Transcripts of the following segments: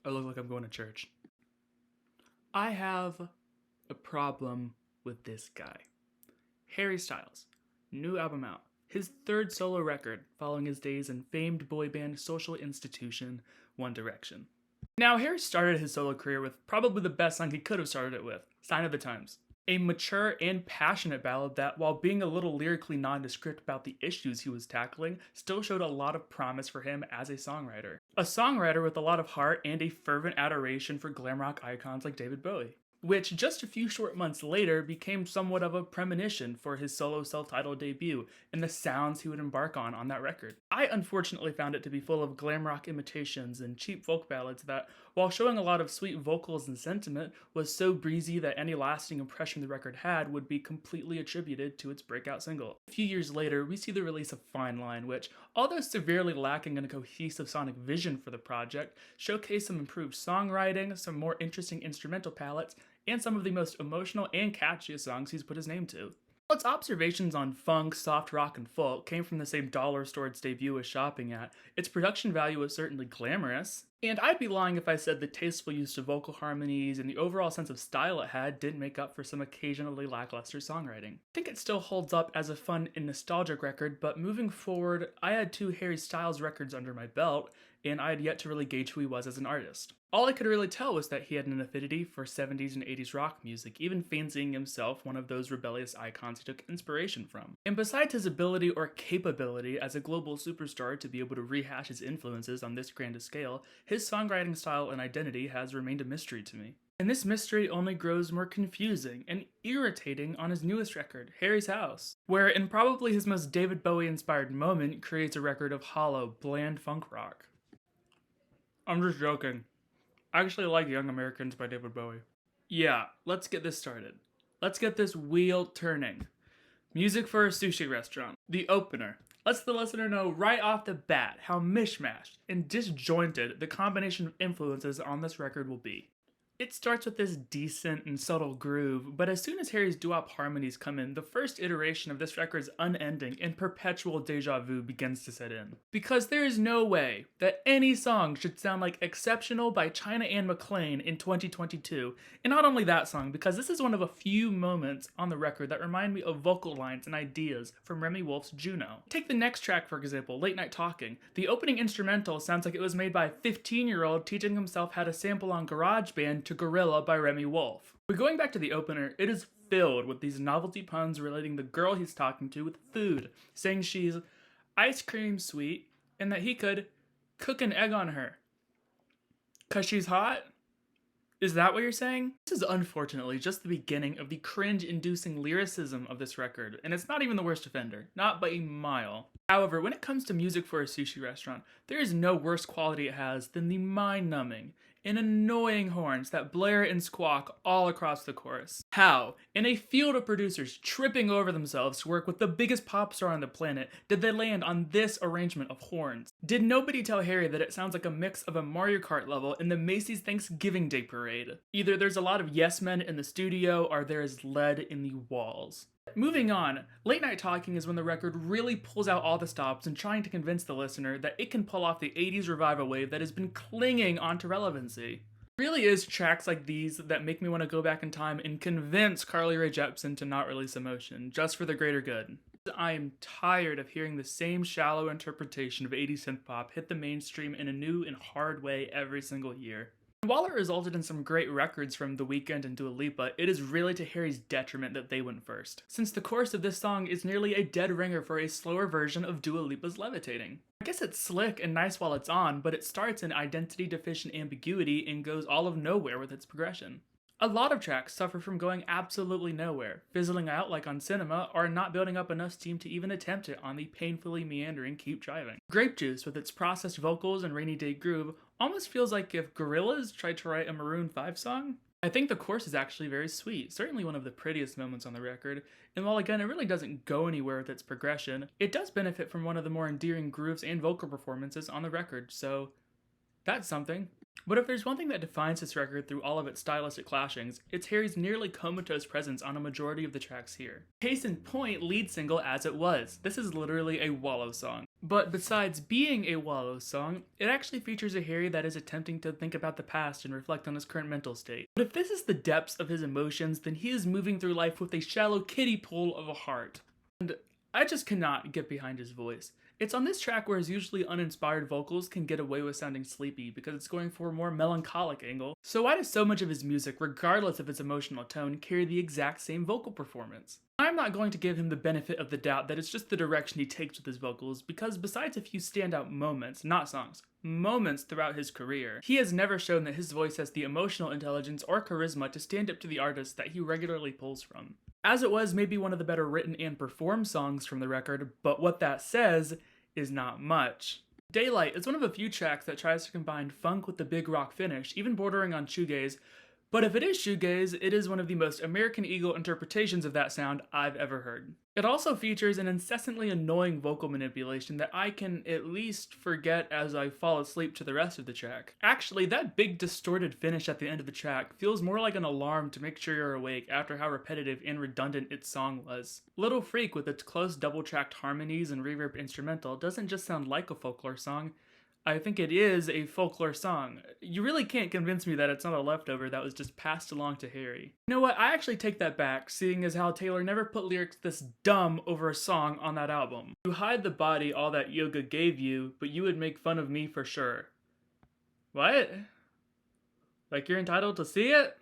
I look like I'm going to church. I have a problem with this guy. Harry Styles, new album out. His third solo record following his days in famed boy band social institution One Direction. Now, Harry started his solo career with probably the best song he could have started it with, Sign of the Times. A mature and passionate ballad that, while being a little lyrically nondescript about the issues he was tackling, still showed a lot of promise for him as a songwriter. A songwriter with a lot of heart and a fervent adoration for glam rock icons like David Bowie, which just a few short months later became somewhat of a premonition for his solo self-titled debut and the sounds he would embark on that record. I unfortunately found it to be full of glam rock imitations and cheap folk ballads that, while showing a lot of sweet vocals and sentiment, was so breezy that any lasting impression the record had would be completely attributed to its breakout single. A few years later, we see the release of Fine Line, which, although severely lacking in a cohesive sonic vision for the project, showcased some improved songwriting, some more interesting instrumental palettes, and some of the most emotional and catchiest songs he's put his name to. While its observations on funk, soft rock, and folk came from the same dollar store its debut was shopping at, its production value was certainly glamorous, and I'd be lying if I said the tasteful use of vocal harmonies and the overall sense of style it had didn't make up for some occasionally lackluster songwriting. I think it still holds up as a fun and nostalgic record, but moving forward, I had two Harry Styles records under my belt, and I had yet to really gauge who he was as an artist. All I could really tell was that he had an affinity for 70s and 80s rock music, even fancying himself one of those rebellious icons he took inspiration from. And besides his ability or capability as a global superstar to be able to rehash his influences on this grand a scale, his songwriting style and identity has remained a mystery to me. And this mystery only grows more confusing and irritating on his newest record, Harry's House, where in probably his most David Bowie-inspired moment creates a record of hollow, bland funk rock. I'm just joking. I actually like Young Americans by David Bowie. Yeah, let's get this started. Let's get this wheel turning. Music for a Sushi Restaurant. The opener lets the listener know right off the bat how mishmashed and disjointed the combination of influences on this record will be. It starts with this decent and subtle groove, but as soon as Harry's doo-wop harmonies come in, the first iteration of this record's unending and perpetual deja vu begins to set in. Because there is no way that any song should sound like Exceptional by China Anne McClain in 2022, and not only that song, because this is one of a few moments on the record that remind me of vocal lines and ideas from Remy Wolf's Juno. Take the next track, for example, Late Night Talking. The opening instrumental sounds like it was made by a 15-year-old teaching himself how to sample on GarageBand to Gorilla by Remy Wolf. But going back to the opener, it is filled with these novelty puns relating the girl he's talking to with food, saying she's ice cream sweet and that he could cook an egg on her. 'Cause she's hot? Is that what you're saying? This is unfortunately just the beginning of the cringe-inducing lyricism of this record, and it's not even the worst offender, not by a mile. However, when it comes to music for a sushi restaurant, there is no worse quality it has than the mind-numbing and annoying horns that blare and squawk all across the chorus. How, in a field of producers tripping over themselves to work with the biggest pop star on the planet, did they land on this arrangement of horns? Did nobody tell Harry that it sounds like a mix of a Mario Kart level and the Macy's Thanksgiving Day Parade? Either there's a lot of yes men in the studio, or there is lead in the walls. Moving on, Late Night Talking is when the record really pulls out all the stops in trying to convince the listener that it can pull off the 80s revival wave that has been clinging onto relevancy. It really is tracks like these that make me want to go back in time and convince Carly Rae Jepsen to not release Emotion, just for the greater good. I am tired of hearing the same shallow interpretation of 80s synthpop hit the mainstream in a new and hard way every single year. While it resulted in some great records from The Weeknd and Dua Lipa, it is really to Harry's detriment that they went first, since the chorus of this song is nearly a dead ringer for a slower version of Dua Lipa's Levitating. I guess it's slick and nice while it's on, but it starts in identity-deficient ambiguity and goes all of nowhere with its progression. A lot of tracks suffer from going absolutely nowhere, fizzling out like on Cinema, or not building up enough steam to even attempt it on the painfully meandering Keep Driving. Grape Juice, with its processed vocals and rainy day groove, almost feels like if Gorillaz tried to write a Maroon 5 song. I think the chorus is actually very sweet, certainly one of the prettiest moments on the record, and while again it really doesn't go anywhere with its progression, it does benefit from one of the more endearing grooves and vocal performances on the record, so that's something. But if there's one thing that defines this record through all of its stylistic clashings, it's Harry's nearly comatose presence on a majority of the tracks here. Case in point, lead single As It Was. This is literally a wallow song. But besides being a wallow song, it actually features a Harry that is attempting to think about the past and reflect on his current mental state. But if this is the depths of his emotions, then he is moving through life with a shallow kiddie pool of a heart. And I just cannot get behind his voice. It's on this track where his usually uninspired vocals can get away with sounding sleepy because it's going for a more melancholic angle. So why does so much of his music, regardless of its emotional tone, carry the exact same vocal performance? I'm not going to give him the benefit of the doubt that it's just the direction he takes with his vocals, because besides a few standout moments, not songs, moments throughout his career, he has never shown that his voice has the emotional intelligence or charisma to stand up to the artists that he regularly pulls from. As It Was may be one of the better written and performed songs from the record, but what that says is not much. Daylight is one of a few tracks that tries to combine funk with the big rock finish, even bordering on shoegaze, but if it is shoegaze, it is one of the most American Eagle interpretations of that sound I've ever heard. It also features an incessantly annoying vocal manipulation that I can at least forget as I fall asleep to the rest of the track. Actually, that big distorted finish at the end of the track feels more like an alarm to make sure you're awake after how repetitive and redundant its song was. Little Freak, with its close double-tracked harmonies and reverb instrumental, doesn't just sound like a folklore song, I think it is a folklore song. You really can't convince me that it's not a leftover that was just passed along to Harry. You know what, I actually take that back, seeing as how Taylor never put lyrics this dumb over a song on that album. You hide the body all that yoga gave you, but you would make fun of me for sure. What? Like you're entitled to see it?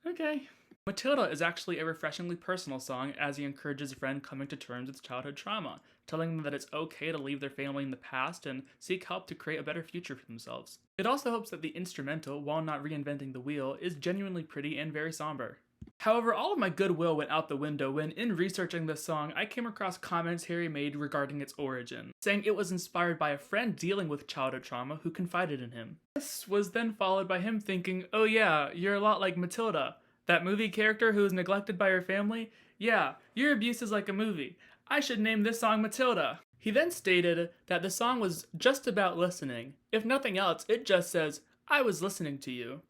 Okay. Matilda is actually a refreshingly personal song as he encourages a friend coming to terms with childhood trauma, telling them that it's okay to leave their family in the past and seek help to create a better future for themselves. It also hopes that the instrumental, while not reinventing the wheel, is genuinely pretty and very somber. However, all of my goodwill went out the window when, in researching this song, I came across comments Harry made regarding its origin, saying it was inspired by a friend dealing with childhood trauma who confided in him. This was then followed by him thinking, oh yeah, you're a lot like Matilda, that movie character who is neglected by her family? Yeah, your abuse is like a movie. I should name this song Matilda. He then stated that the song was just about listening. If nothing else, it just says, I was listening to you.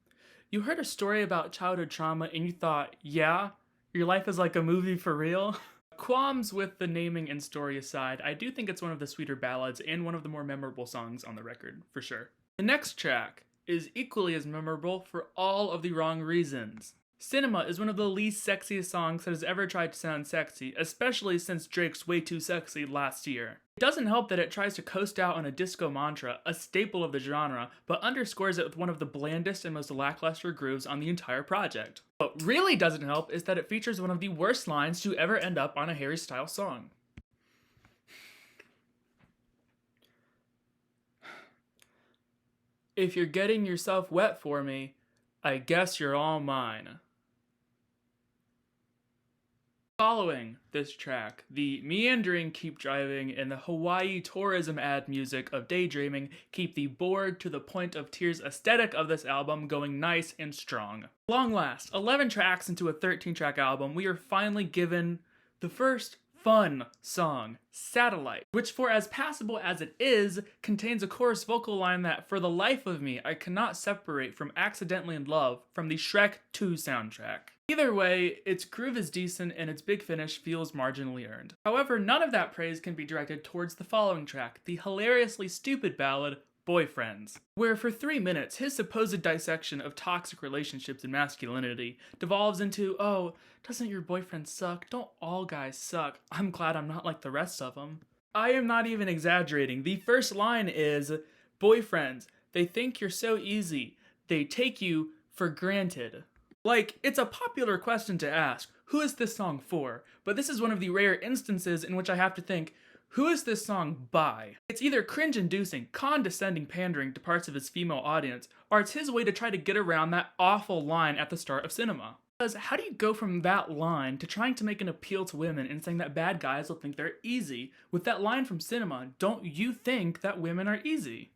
You heard a story about childhood trauma and you thought, yeah, your life is like a movie for real? Qualms with the naming and story aside, I do think it's one of the sweeter ballads and one of the more memorable songs on the record, for sure. The next track is equally as memorable for all of the wrong reasons. Cinema is one of the least sexiest songs that has ever tried to sound sexy, especially since Drake's Way Too Sexy last year. It doesn't help that it tries to coast out on a disco mantra, a staple of the genre, but underscores it with one of the blandest and most lackluster grooves on the entire project. What really doesn't help is that it features one of the worst lines to ever end up on a Harry Styles song. If you're getting yourself wet for me, I guess you're all mine. Following this track, the meandering Keep Driving and the Hawaii tourism ad music of Daydreaming keep the bored to the point of tears aesthetic of this album going nice and strong. Long last, 11 tracks into a 13-track album, we are finally given the first fun song, Satellite, which for as passable as it is, contains a chorus vocal line that, for the life of me, I cannot separate from Accidentally in Love from the Shrek 2 soundtrack. Either way, its groove is decent and its big finish feels marginally earned. However, none of that praise can be directed towards the following track, the hilariously stupid ballad, Boyfriends, where for 3 minutes, his supposed dissection of toxic relationships and masculinity devolves into, oh, doesn't your boyfriend suck? Don't all guys suck? I'm glad I'm not like the rest of them. I am not even exaggerating. The first line is, boyfriends, they think you're so easy. They take you for granted. Like, it's a popular question to ask, who is this song for? But this is one of the rare instances in which I have to think, who is this song by? It's either cringe-inducing, condescending pandering to parts of his female audience, or it's his way to try to get around that awful line at the start of Cinema. Because how do you go from that line to trying to make an appeal to women and saying that bad guys will think they're easy? With that line from Cinema, don't you think that women are easy?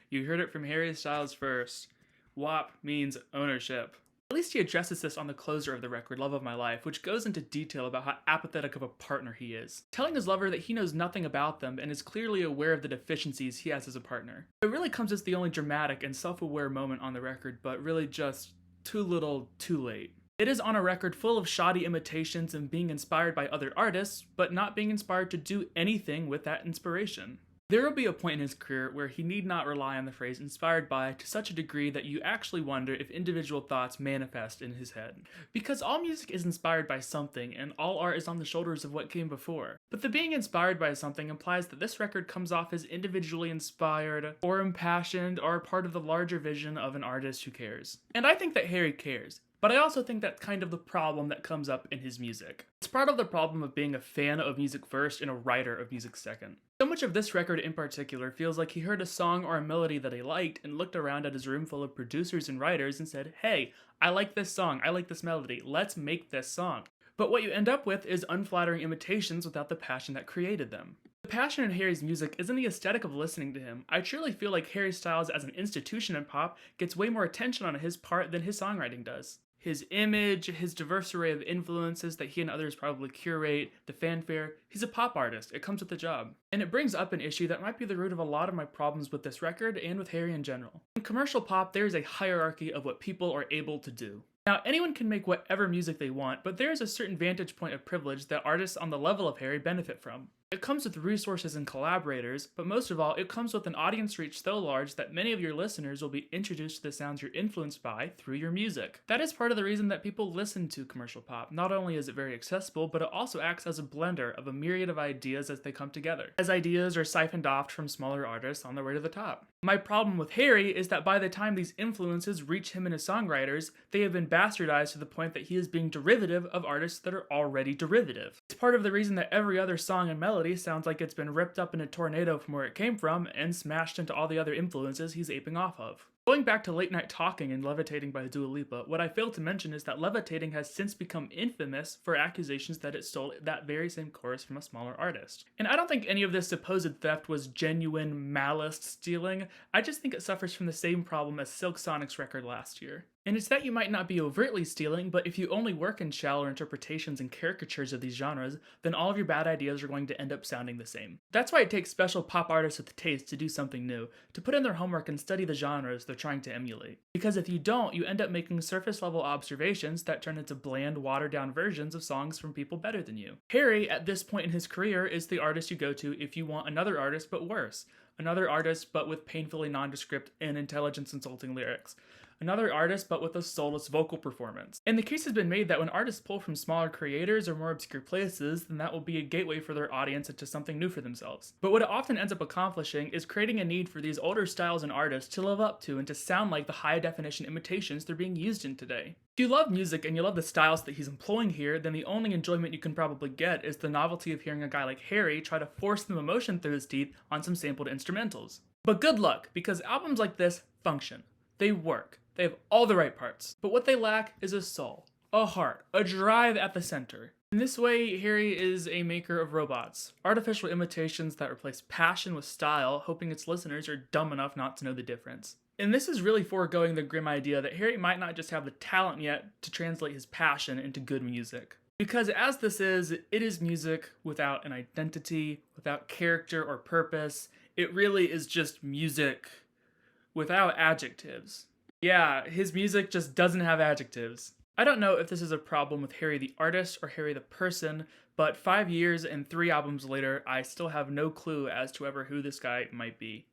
You heard it from Harry Styles first. WAP means ownership. At least he addresses this on the closer of the record, Love of My Life, which goes into detail about how apathetic of a partner he is, telling his lover that he knows nothing about them and is clearly aware of the deficiencies he has as a partner. It really comes as the only dramatic and self-aware moment on the record, but really just too little, too late. It is on a record full of shoddy imitations and being inspired by other artists, but not being inspired to do anything with that inspiration. There will be a point in his career where he need not rely on the phrase inspired by to such a degree that you actually wonder if individual thoughts manifest in his head. Because all music is inspired by something, and all art is on the shoulders of what came before. But the being inspired by something implies that this record comes off as individually inspired, or impassioned, or part of the larger vision of an artist who cares. And I think that Harry cares. But I also think that's kind of the problem that comes up in his music. It's part of the problem of being a fan of music first and a writer of music second. So much of this record in particular feels like he heard a song or a melody that he liked and looked around at his room full of producers and writers and said, hey, I like this song, I like this melody, let's make this song. But what you end up with is unflattering imitations without the passion that created them. The passion in Harry's music isn't the aesthetic of listening to him. I truly feel like Harry Styles as an institution in pop gets way more attention on his part than his songwriting does. His image, his diverse array of influences that he and others probably curate, the fanfare, he's a pop artist, it comes with the job. And it brings up an issue that might be the root of a lot of my problems with this record and with Harry in general. In commercial pop, there is a hierarchy of what people are able to do. Now, anyone can make whatever music they want, but there is a certain vantage point of privilege that artists on the level of Harry benefit from. It comes with resources and collaborators, but most of all, it comes with an audience reach so large that many of your listeners will be introduced to the sounds you're influenced by through your music. That is part of the reason that people listen to commercial pop. Not only is it very accessible, but it also acts as a blender of a myriad of ideas as they come together, as ideas are siphoned off from smaller artists on their way to the top. My problem with Harry is that by the time these influences reach him and his songwriters, they have been bastardized to the point that he is being derivative of artists that are already derivative. It's part of the reason that every other song and melody sounds like it's been ripped up in a tornado from where it came from and smashed into all the other influences he's aping off of. Going back to Late Night Talking and Levitating by Dua Lipa, what I failed to mention is that Levitating has since become infamous for accusations that it stole that very same chorus from a smaller artist. And I don't think any of this supposed theft was genuine malice stealing, I just think it suffers from the same problem as Silk Sonic's record last year. And it's that you might not be overtly stealing, but if you only work in shallow interpretations and caricatures of these genres, then all of your bad ideas are going to end up sounding the same. That's why it takes special pop artists with taste to do something new, to put in their homework and study the genres they're trying to emulate. Because if you don't, you end up making surface-level observations that turn into bland, watered-down versions of songs from people better than you. Harry, at this point in his career, is the artist you go to if you want another artist but worse. Another artist but with painfully nondescript and intelligence-insulting lyrics. Another artist but with a soulless vocal performance. And the case has been made that when artists pull from smaller creators or more obscure places, then that will be a gateway for their audience into something new for themselves. But what it often ends up accomplishing is creating a need for these older styles and artists to live up to and to sound like the high-definition imitations they're being used in today. If you love music and you love the styles that he's employing here, then the only enjoyment you can probably get is the novelty of hearing a guy like Harry try to force some emotion through his teeth on some sampled instrumentals. But good luck, because albums like this function. They work. They have all the right parts, but what they lack is a soul, a heart, a drive at the center. In this way, Harry is a maker of robots, artificial imitations that replace passion with style, hoping its listeners are dumb enough not to know the difference. And this is really foregoing the grim idea that Harry might not just have the talent yet to translate his passion into good music. Because as this is, it is music without an identity, without character or purpose. It really is just music without adjectives. Yeah, his music just doesn't have adjectives. I don't know if this is a problem with Harry the artist or Harry the person, but 5 years and 3 albums later, I still have no clue as to ever who this guy might be.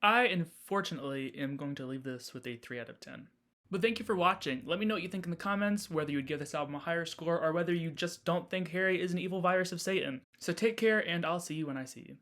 I, unfortunately, am going to leave this with a 3 out of 10. But thank you for watching. Let me know what you think in the comments, whether you would give this album a higher score or whether you just don't think Harry is an evil virus of Satan. So take care, and I'll see you when I see you.